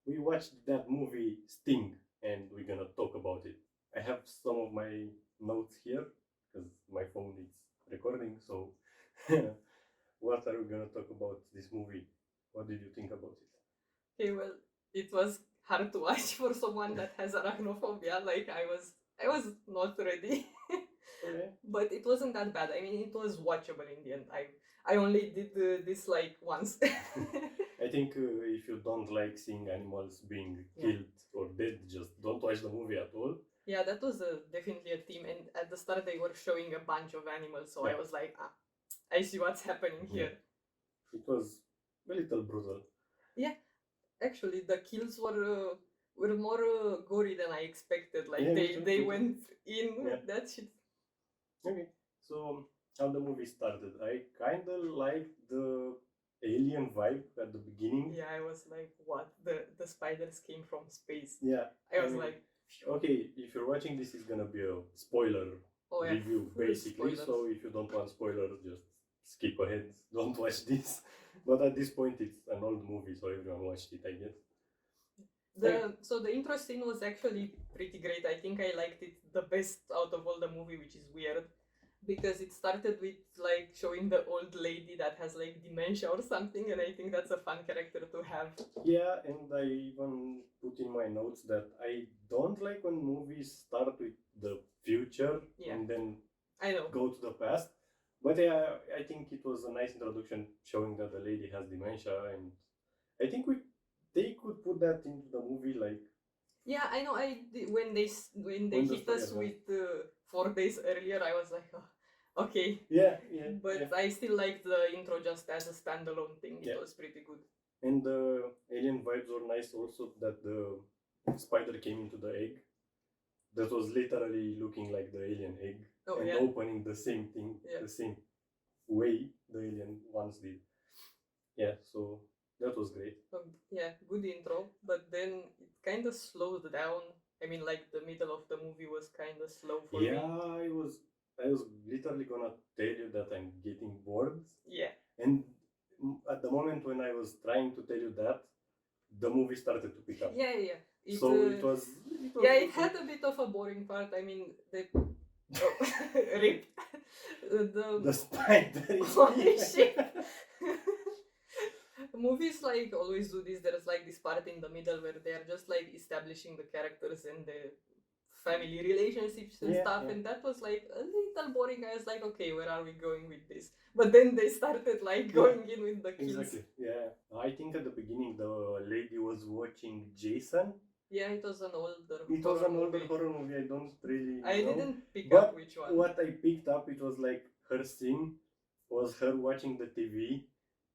we watched that movie Sting, and we're gonna talk about it. I have some of my notes here because my phone is recording. So, what are we gonna talk about this movie? What did you think about it? Okay, well, it was hard to watch for someone that has arachnophobia. Like I was not ready. Okay. But it wasn't that bad. I mean, it was watchable in the end. I only did this like once. I think if you don't like seeing animals being Yeah. killed or dead, just don't watch the movie at all. Yeah, that was definitely a theme. And at the start, they were showing a bunch of animals, so I Yeah. was like, I see what's happening here. It was a little brutal. Yeah, actually, the kills were more gory than I expected. Like Yeah, me they too, they me too. went in Yeah. that shit. Okay, so how the movie started? I kind of liked the alien vibe at the beginning. Yeah, I was like, what? The spiders came from space. Yeah, I was like, okay, if you're watching this, is gonna be a spoiler oh yeah, review full basically. spoilers. So if you don't want spoilers, just skip ahead. Don't watch this. But at this point, it's an old movie, so everyone watched it, I guess. So the intro scene was actually pretty great. I think I liked it the best out of all the movie, which is weird because it started with like showing the old lady that has like dementia or something, and I think that's a fun character to have. Yeah, and I even put in my notes that I don't like when movies start with the future and then I know go to the past. But yeah, I think it was a nice introduction showing that the lady has dementia, and I think they could put that into the movie like. Yeah, I know. When they hit us with 4 days earlier, I was like, oh, okay. Yeah. But yeah. I still like the intro just as a standalone thing. It was pretty good. And the alien vibes were nice also that the spider came into the egg. That was literally looking like the alien egg and opening the same thing, the same way the alien once did. Yeah, so that was great. Yeah, good intro, but then it kind of slowed down. I mean, like the middle of the movie was kind of slow for me. Yeah, I was literally gonna tell you that I'm getting bored. Yeah. And at the moment when I was trying to tell you that, the movie started to pick up. Yeah. It was yeah, it had a bit of a boring part. I mean, rip the spider is holy shit. Movies like always do this. There's like this part in the middle where they are just like establishing the characters and the family relationships and stuff, and that was like a little boring. I was like, okay, where are we going with this? But then they started like going in with the kills. Exactly. Yeah, I think at the beginning the lady was watching Jason. Yeah, it was an older. It was an older horror movie. I don't really. I didn't pick up which one. What I picked up, it was like her scene was her watching the TV,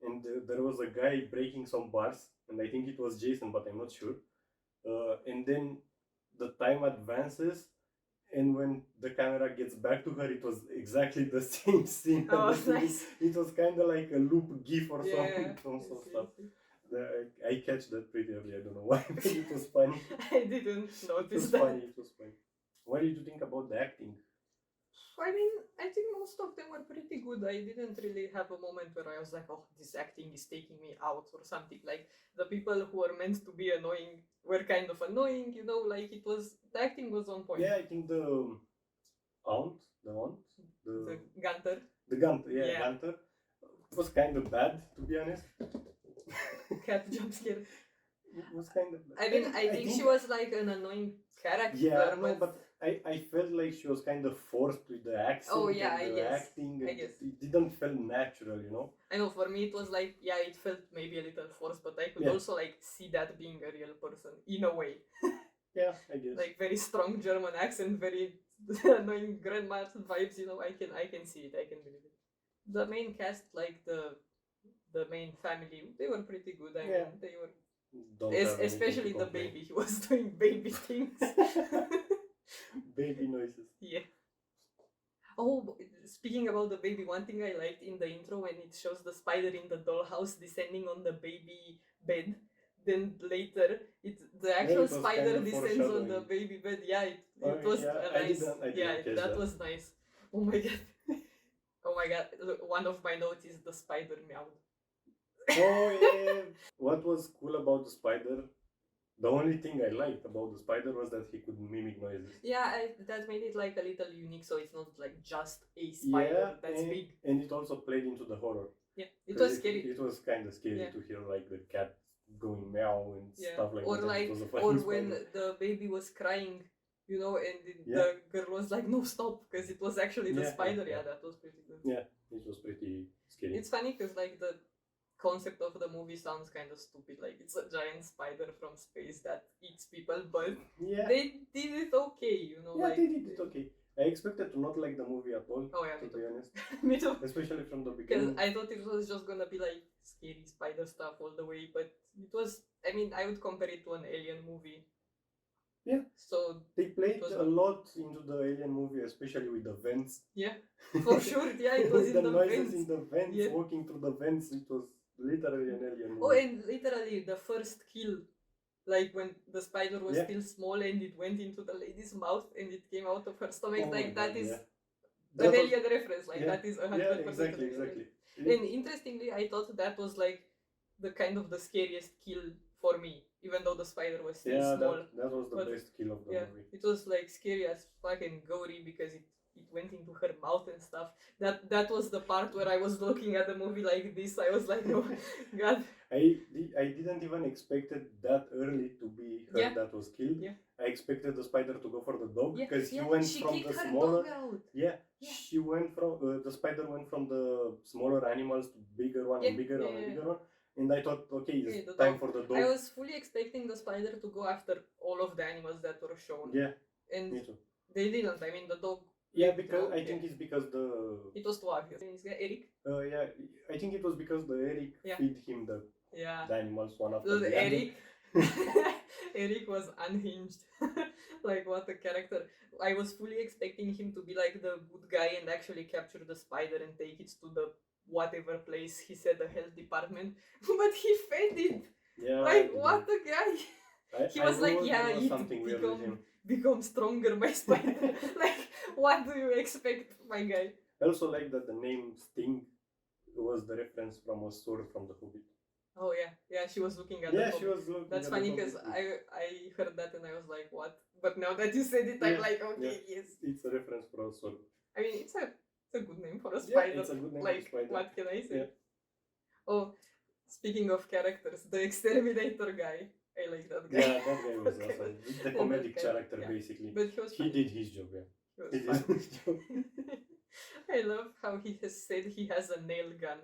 and there was a guy breaking some bars, and I think it was Jason, but I'm not sure. And then the time advances, and when the camera gets back to her, it was exactly the same scene. Oh, nice. It was kind of like a loop GIF or some stuff. I catch that pretty early. I don't know why, but it was funny. I didn't notice that. It was funny. What did you think about the acting? I mean, I think most of them were pretty good. I didn't really have a moment where I was like, oh, this acting is taking me out or something. Like, the people who were meant to be annoying were kind of annoying, you know, like the acting was on point. Yeah, I think the Gunter. Gunter was kind of bad, to be honest. Cat jump scare. It was kind of bad. I mean, I think she was like an annoying character. Yeah, but I felt like she was kind of forced with the accent. Oh yeah, I guess. Acting. I guess. It didn't feel natural, you know. I know, for me it was like, yeah, it felt maybe a little forced, but I could also like see that being a real person in a way. Yeah, I guess. Like very strong German accent, very annoying grandma vibes, you know. I can see it. I can believe it. The main cast, like the main family, they were pretty good. I mean, they were. Especially the baby. He was doing baby things. Baby noises. Yeah. Oh, speaking about the baby, one thing I liked in the intro when it shows the spider in the dollhouse descending on the baby bed. Then later, the actual spider descends on the baby bed. Yeah, it was nice. That was nice. Oh my god. Oh my god. Look, one of my notes is the spider meowed. Oh yeah. What was cool about the spider only thing I liked about the spider was that he could mimic noises. Yeah, that made it like a little unique, so it's not like just a spider that's big. And it also played into the horror. Yeah, it was scary. It was kind of scary to hear like the cat going meow and stuff like or that. Like, or when the baby was crying, you know, and the girl was like, "No, stop," because it was actually the spider. Yeah, that was pretty good. Yeah, it was pretty scary. It's funny because like the concept of the movie sounds kind of stupid, like it's a giant spider from space that eats people, but they did it okay, you know. Yeah, they did it okay. I expected to not like the movie at all. Oh yeah, to be honest. Me too. Especially from the beginning. Because I thought it was just gonna be like scary spider stuff all the way, but it was. I mean, I would compare it to an Alien movie. Yeah. So they played a lot into the Alien movie, especially with the vents. Yeah, for sure. Yeah, it was in the noises vents. in the vents, walking through the vents. It was literally an Alien movie. Oh, and literally the first kill. Like when the spider was still small and it went into the lady's mouth and it came out of her stomach, that is an Alien reference. Like that is 100%. Yeah, exactly. And interestingly, I thought that was like the kind of the scariest kill for me, even though the spider was still small. That was the best kill of the movie. It was like scary as fucking gory because it went into her mouth and stuff. That was the part where I was looking at the movie like this. I was like, oh god. I didn't even expect it that early to be her that was killed. Yeah. I expected the spider to go for the dog because she went she from kicked the her smaller. dog out. She went from the spider went from the smaller animals to bigger one and bigger one and bigger one. And I thought, okay, it's time for the dog. I was fully expecting the spider to go after all of the animals that were shown. Yeah, and me too. They didn't. I mean, the dog. Yeah, because I think it's because it was too obvious. Is that Eric? Yeah, I think it was because the Eric feed him the animals one after the Eric. Eric was unhinged. Like what a character. I was fully expecting him to be like the good guy and actually capture the spider and take it to the whatever place he said, the health department. But he fed it. Yeah. Like what a guy. He was like, become stronger, my spider. Like, what do you expect, my guy? I also like that the name Sting was the reference from a sword from the Hobbit. Oh yeah, she was looking at the Hobbit. She was looking. That's funny because I heard that and I was like, what? But now that you said it, I'm like, okay, yes. It's a reference for a sword. I mean, it's a good name for a spider. Yeah, it's a good name for a spider. What can I say? Yeah. Oh, speaking of characters, the exterminator guy. I like that guy. Yeah, that guy was awesome. The comedic character, basically. But he did his job, He did his job. I love how he has said he has a nail gun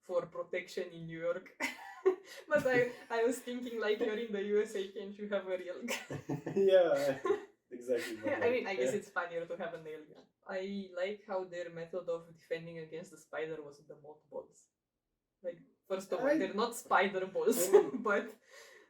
for protection in New York. But I was thinking, like, you're in the USA, can't you have a real gun? Yeah, exactly. I mean, I guess it's funnier to have a nail gun. I like how their method of defending against the spider was the mothballs. Like, first of all, they're not spider balls, but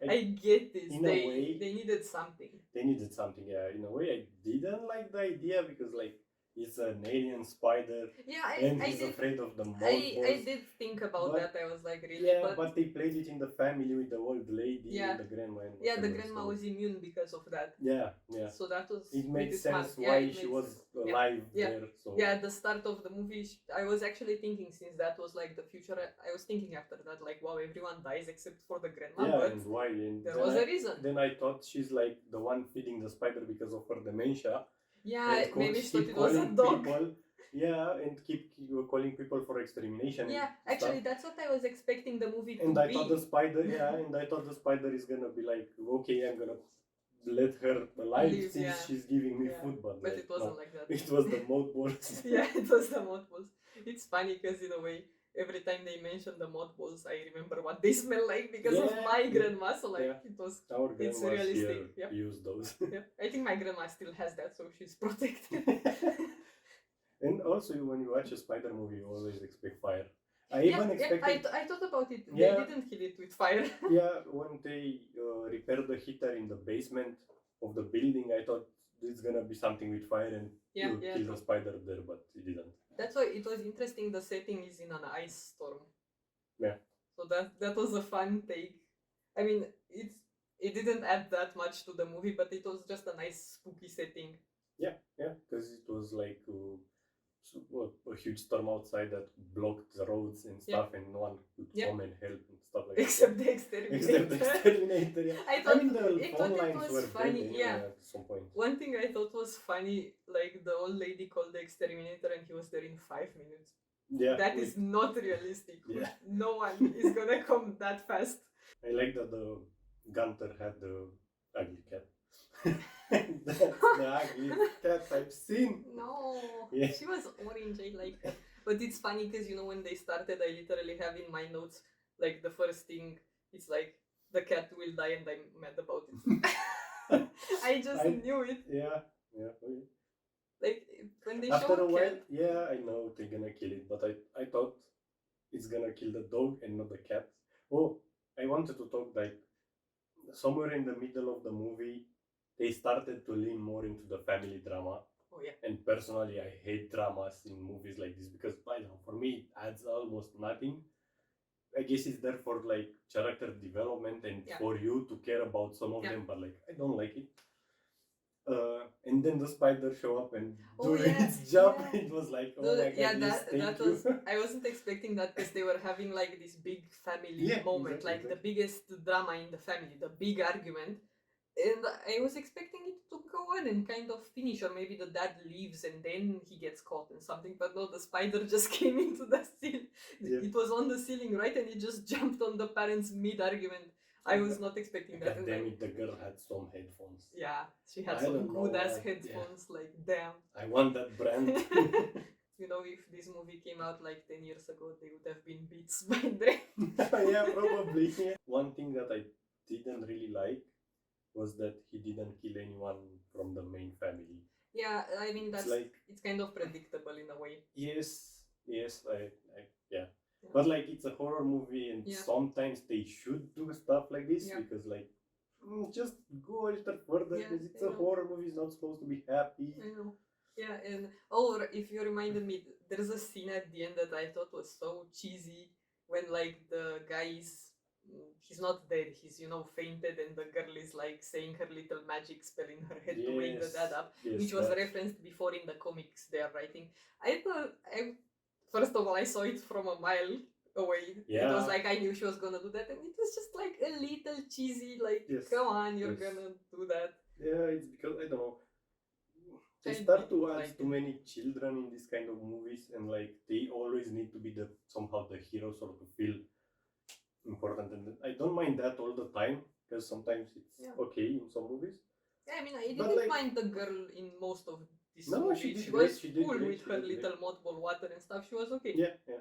I get this. They needed something. Yeah. In a way, I didn't like the idea because, like, it's an alien spider. Yeah, and he's afraid of the mothballs. I did think about that. I was like, really? Yeah, but they played it in the family with the old lady and the grandma. And the grandma was immune because of that. Yeah. So that was. It makes sense why she was alive there. So. Yeah, at the start of the movie, I was actually thinking, since that was like the future, I was thinking after that, like, wow, everyone dies except for the grandma. Yeah, but and why? And there was a reason. Then I thought she's like the one feeding the spider because of her dementia. Yeah, maybe she thought it was a dog. Yeah, and keep calling people for extermination. Yeah, actually, that's what I was expecting the movie to be. And I thought the spider is gonna be like, okay, I'm gonna let her alive since she's giving me food, but like, it wasn't like that. It was the mothballs. Yeah, it was the mothballs. It's funny because in a way, every time they mention the mothballs, I remember what they smell like because of my grandma. So like it was, it's realistic. Use those. I think my grandma still has that, so she's protected. And also, when you watch a spider movie, you always expect fire. I thought about it. They didn't kill it with fire. Yeah, when they repaired the heater in the basement of the building, I thought it's gonna be something with fire and kill the spider there, but it didn't. That's why it was interesting. The setting is in an ice storm. Yeah. So that was a fun take. I mean, it didn't add that much to the movie, but it was just a nice spooky setting. Yeah, because it was like a huge storm outside that blocked the roads and Yeah. stuff, and no one could Yeah. come and help and stuff like that. Except the exterminator. Except the exterminator. Yeah. I I thought mean, the I phone thought it lines was were dead funny. anyway Yeah. at some point. One thing I thought was funny, like the old lady called the exterminator and he was there in 5 minutes. Yeah. That is not realistic. Yeah. No one is gonna come that fast. I like that the Gunter had the ugly cat. That's the ugliest cat I've seen. No, Yeah. she was orange. I like her. But it's funny because when they started, I literally have in my notes like the first thing. It's like the cat will die, and I'm mad about it. I just knew it. Yeah. Okay. Like when they After show a while, cat. yeah, I know they're gonna kill it, but I thought it's gonna kill the dog and not the cat. Oh, I wanted to talk like somewhere in the middle of the movie, they started to lean more into the family drama. Oh yeah. And personally, I hate dramas in movies like this because I don't know, for me it adds almost nothing. I guess it's there for like character development and for you to care about some of them, but like I don't like it. And then the spider show up and do its job. It was like, oh my god, yes, thank you. I wasn't expecting that because they were having like this big family moment, exactly, like the biggest drama in the family, the big argument. And I was expecting it to go on and kind of finish, or maybe the dad leaves and then he gets caught in something. But no, the spider just came into the ceiling. It was on the ceiling, right? And it just jumped on the parents mid-argument. I was not expecting that. God damn it, the girl had some headphones. Yeah, she had some good-ass headphones, like, damn. I want that brand. If this movie came out like 10 years ago, they would have been Beats by then. Yeah, probably. One thing that I didn't really like was that he didn't kill anyone from the main family. Yeah, I mean, it's kind of predictable in a way. Yes, yeah. But like it's a horror movie, and sometimes they should do stuff like this because like just go a little further because it's a horror movie. It's not supposed to be happy. I know. Yeah, and if you reminded me, there's a scene at the end that I thought was so cheesy when like the guy he's not dead, he's fainted, and the girl is like saying her little magic spell in her head to wake the dad up, which was referenced before in the comics they are writing. First of all, I saw it from a mile away. It was like I knew she was gonna do that, and it was just like a little cheesy, like come on, you're gonna do that. Yeah, it's because I don't know. They start to add too many children in this kind of movies, and like they always need to be somehow the heroes or to feel important. And I don't mind that all the time because sometimes it's okay in some movies. Yeah, I mean, I didn't mind the girl in most of this movie. She was cool with her little mothball water and stuff. She was okay. Yeah.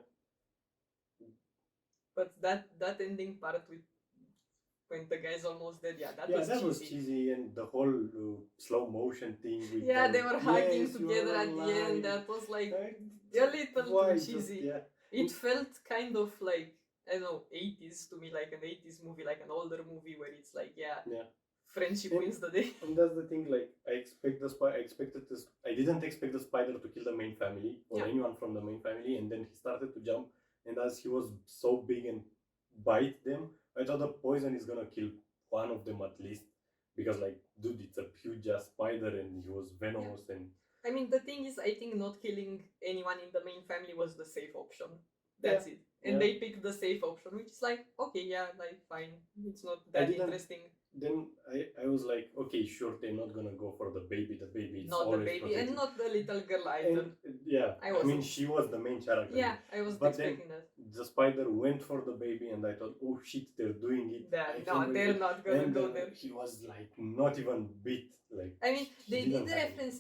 But that ending part with when the guy's almost dead, that was cheesy, and the whole slow motion thing. With they were hugging together at the end. That was like a little cheesy. It felt kind of like, I don't know, 80s to me, like an 80s movie, like an older movie where it's like, friendship wins the day. And that's the thing, like, I didn't expect the spider to kill the main family or anyone from the main family, and then he started to jump, and as he was so big and bite them, I thought the poison is gonna kill one of them at least, because like, dude, it's a huge ass spider and he was venomous. And I mean, the thing is, I think not killing anyone in the main family was the safe option. That's it. And they picked the safe option, which is like, okay, like fine. It's not that interesting. Then I was like, okay, sure, they're not gonna go for the baby. The baby is not the baby protected. And not the little girl either. And, I mean, she was the main character. Yeah, I wasn't expecting that. The spider went for the baby, and I thought, oh shit, they're doing it. They're not gonna go there. He was like not even bit. Like, I mean, they did the reference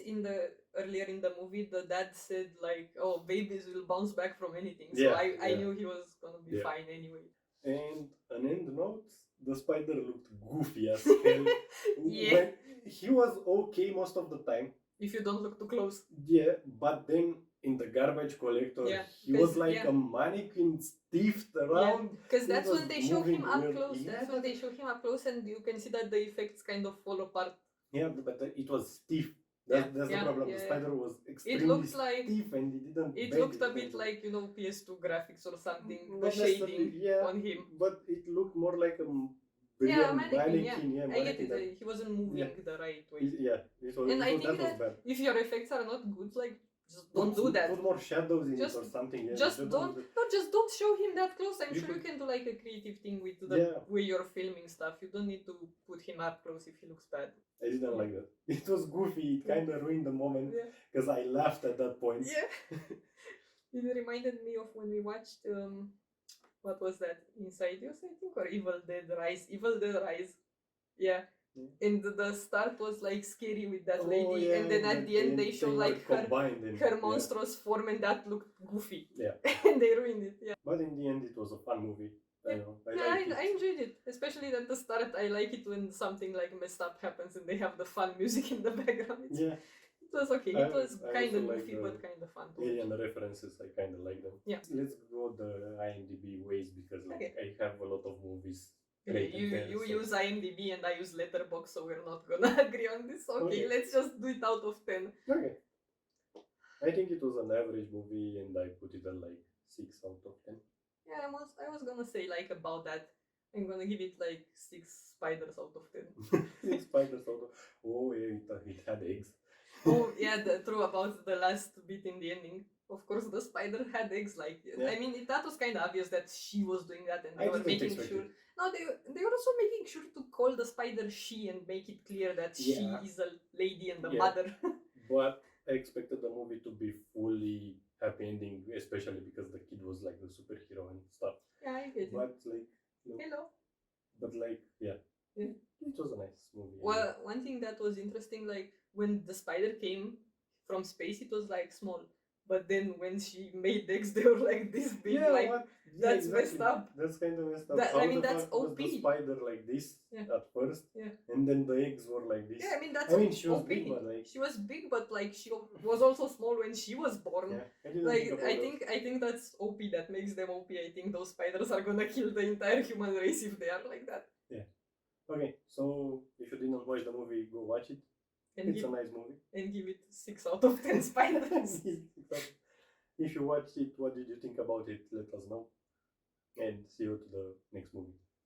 earlier in the movie. The dad said like, "Oh, babies will bounce back from anything." So I knew he was gonna be fine anyway. And an end note: the spider looked goofy as hell. When he was okay most of the time. If you don't look too close. Yeah, but then in the garbage collector, he was like a mannequin stiffed around. Because that's when they show him up close. That's when they show him up close, and you can see that the effects kind of fall apart. Yeah, but it was stiff. That's the problem. The spider was extremely stiff, and it didn't. It looked a bit like PS2 graphics or something. The shading on him. But it looked more like a mannequin. I get it. He wasn't moving the right way. And I think that if your effects are not good, like just don't do that. Put more shadows in Just- it or something. Yeah, Just don't show him that close. I'm You sure you could- can do like a creative thing with the Yeah. way you're filming stuff. You don't need to put him up close if he looks bad. I didn't like that. It was goofy. It kind of ruined the moment Yeah. because I laughed at that point. Yeah. It reminded me of when we watched what was that? Insidious, I think, or Evil Dead Rise. Evil Dead Rise. Yeah. And the start was like scary with that lady, and then at the end they showed like her monstrous form, and that looked goofy. Yeah. And they ruined it. Yeah. But in the end, it was a fun movie. I know. I enjoyed it, especially at the start. I like it when something like messed up happens and they have the fun music in the background. Yeah. It was okay. It was I kind of also like goofy, but kind of fun. Alien references, I kind of like them. Yeah. Let's go the IMDb ways because like I have a lot of movies. You use IMDb and I use Letterboxd, so we're not gonna agree on this. Okay, let's just do it out of 10. Okay. I think it was an average movie, and I put it at like 6 out of 10. Yeah, I was gonna say like about that. I'm gonna give it like 6 spiders out of 10. 6 spiders out of. Oh yeah, it had eggs. Oh yeah, true about the last bit in the ending. Of course, the spider had eggs. Like I mean, that was kind of obvious that she was doing that, and they were making sure. No, they were also making sure to call the spider she and make it clear that she is a lady and the mother. But I expected the movie to be fully happy ending, especially because the kid was like the superhero and stuff. Yeah, I get it. But like, Hello. But like, it was a nice movie. Well, one thing that was interesting, like when the spider came from space, it was like small. But then when she made eggs, they were like this big. That's messed up. That's kind of messed up. I mean, that's OP. Was the spider like this at first, and then the eggs were like this. Yeah, I mean that's. She was OP. big, but like she was big, but like she was also small when she was born. Yeah, I think that's OP. That makes them OP. I think those spiders are gonna kill the entire human race if they are like that. Yeah. Okay, so if you didn't watch the movie, go watch it. It's a nice movie. And give it 6 out of 10 spiders. If you watched it, what did you think about it? Let us know. And see you to the next movie.